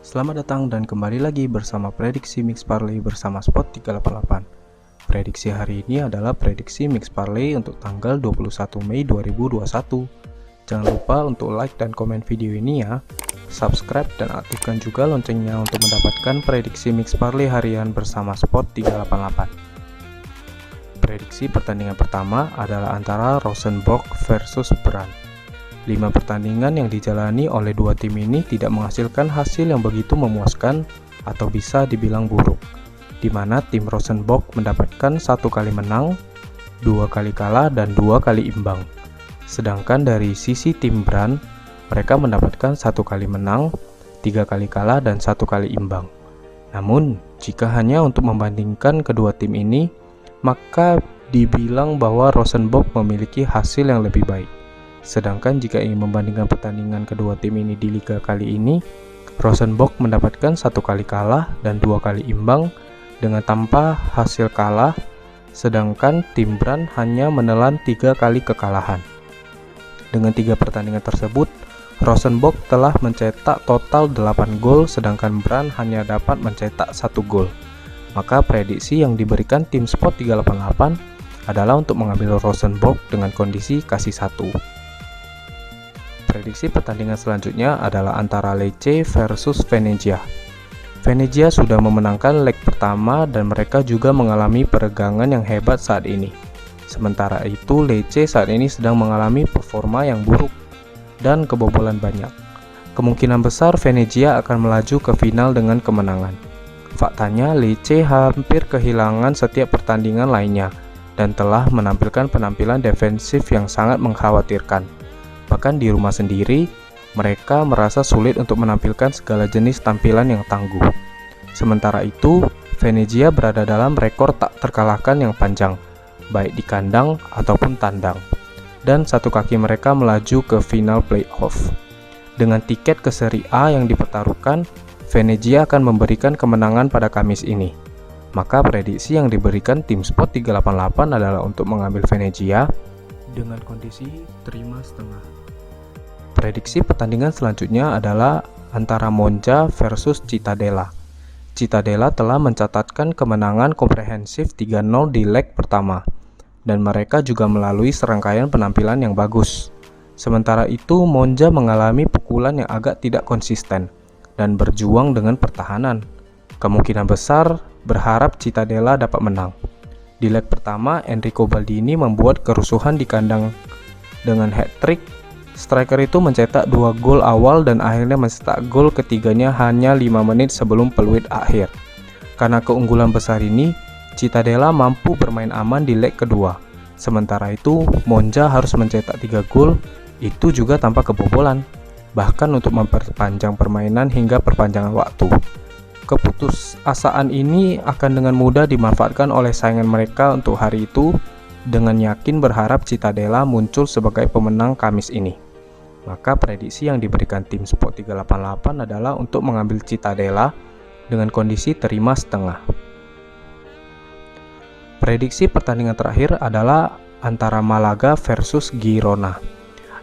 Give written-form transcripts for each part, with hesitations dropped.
Selamat datang dan kembali lagi bersama prediksi mix parlay bersama Spot 388. Prediksi hari ini adalah prediksi mix parlay untuk tanggal 21 Mei 2021. Jangan lupa untuk like dan komen video ini ya. Subscribe dan aktifkan juga loncengnya untuk mendapatkan prediksi mix parlay harian bersama Spot 388. Prediksi pertandingan pertama adalah antara Rosenborg versus Brann. 5 pertandingan yang dijalani oleh dua tim ini tidak menghasilkan hasil yang begitu memuaskan atau bisa dibilang buruk, di mana tim Rosenborg mendapatkan 1 kali menang, 2 kali kalah, dan 2 kali imbang. Sedangkan dari sisi tim Brann, mereka mendapatkan 1 kali menang, 3 kali kalah, dan 1 kali imbang. Namun, jika hanya untuk membandingkan kedua tim ini, maka dibilang bahwa Rosenborg memiliki hasil yang lebih baik. Sedangkan jika ingin membandingkan pertandingan kedua tim ini di liga kali ini, Rosenborg mendapatkan 1 kali kalah dan 2 kali imbang dengan tanpa hasil kalah, sedangkan tim Brann hanya menelan 3 kali kekalahan. Dengan 3 pertandingan tersebut, Rosenborg telah mencetak total 8 gol, sedangkan Brann hanya dapat mencetak 1 gol. Maka prediksi yang diberikan tim Spot 388 adalah untuk mengambil Rosenborg dengan kondisi kasih 1. Prediksi pertandingan selanjutnya adalah antara Lecce versus Venezia. Venezia sudah memenangkan leg pertama dan mereka juga mengalami peregangan yang hebat saat ini. Sementara itu Lecce saat ini sedang mengalami performa yang buruk dan kebobolan banyak. Kemungkinan besar Venezia akan melaju ke final dengan kemenangan. Faktanya Lecce hampir kehilangan setiap pertandingan lainnya dan telah menampilkan penampilan defensif yang sangat mengkhawatirkan. Bahkan di rumah sendiri, mereka merasa sulit untuk menampilkan segala jenis tampilan yang tangguh. Sementara itu, Venezia berada dalam rekor tak terkalahkan yang panjang, baik di kandang ataupun tandang. Dan satu kaki mereka melaju ke final playoff. Dengan tiket ke Serie A yang dipertaruhkan, Venezia akan memberikan kemenangan pada Kamis ini. Maka prediksi yang diberikan tim Spot 388 adalah untuk mengambil Venezia dengan kondisi terima setengah. Prediksi pertandingan selanjutnya adalah antara Monza versus Cittadella. Cittadella telah mencatatkan kemenangan komprehensif 3-0 di leg pertama, dan mereka juga melalui serangkaian penampilan yang bagus. Sementara itu, Monza mengalami pukulan yang agak tidak konsisten dan berjuang dengan pertahanan. Kemungkinan besar berharap Cittadella dapat menang. Di leg pertama, Enrico Baldini membuat kerusuhan di kandang dengan hat-trick. Striker itu mencetak 2 gol awal dan akhirnya mencetak gol ketiganya hanya 5 menit sebelum peluit akhir. Karena keunggulan besar ini, Cittadella mampu bermain aman di leg kedua. Sementara itu, Monza harus mencetak 3 gol, itu juga tanpa kebobolan, bahkan untuk memperpanjang permainan hingga perpanjangan waktu. Keputusasaan ini akan dengan mudah dimanfaatkan oleh saingan mereka untuk hari itu, dengan yakin berharap Cittadella muncul sebagai pemenang Kamis ini. Maka prediksi yang diberikan tim Spot 388 adalah untuk mengambil Cittadella dengan kondisi terima setengah. Prediksi pertandingan terakhir adalah antara Malaga versus Girona.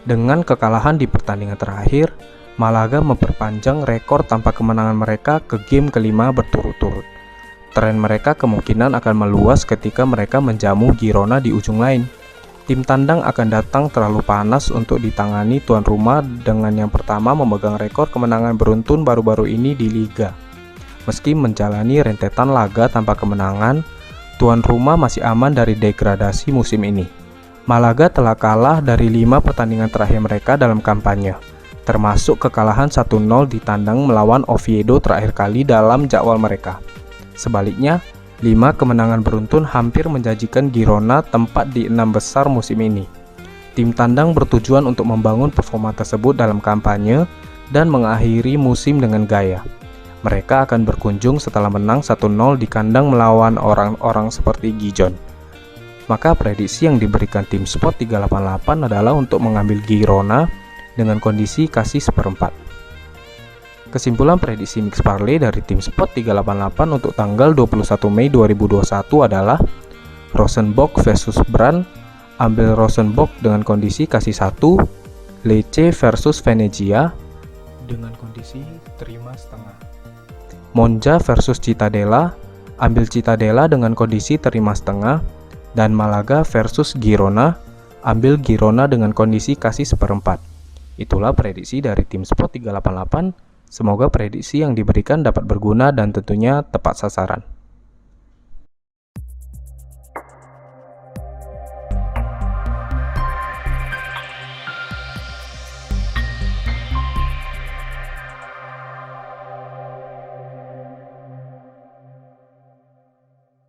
Dengan kekalahan di pertandingan terakhir, Malaga memperpanjang rekor tanpa kemenangan mereka ke game kelima berturut-turut. Tren mereka kemungkinan akan meluas ketika mereka menjamu Girona di ujung lain. Tim tandang akan datang terlalu panas untuk ditangani tuan rumah dengan yang pertama memegang rekor kemenangan beruntun baru-baru ini di Liga. Meski menjalani rentetan laga tanpa kemenangan, tuan rumah masih aman dari degradasi musim ini. Malaga telah kalah dari 5 pertandingan terakhir mereka dalam kampanye, termasuk kekalahan 1-0 di tandang melawan Oviedo terakhir kali dalam jadwal mereka. Sebaliknya, 5 kemenangan beruntun hampir menjanjikan Girona tempat di 6 besar musim ini. Tim tandang bertujuan untuk membangun performa tersebut dalam kampanye dan mengakhiri musim dengan gaya. Mereka akan berkunjung setelah menang 1-0 di kandang melawan orang-orang seperti Gijon. Maka prediksi yang diberikan tim Spot 388 adalah untuk mengambil Girona dengan kondisi kasih 1/4. Kesimpulan prediksi mix parlay dari tim Spot 388 untuk tanggal 21 Mei 2021 adalah Rosenborg versus Brann, ambil Rosenborg dengan kondisi kasih 1, Lecce versus Venezia, dengan kondisi terima setengah. Monza versus Cittadella, ambil Cittadella dengan kondisi terima setengah, dan Malaga versus Girona, ambil Girona dengan kondisi kasih seperempat. Itulah prediksi dari tim Sport 388. Semoga prediksi yang diberikan dapat berguna dan tentunya tepat sasaran.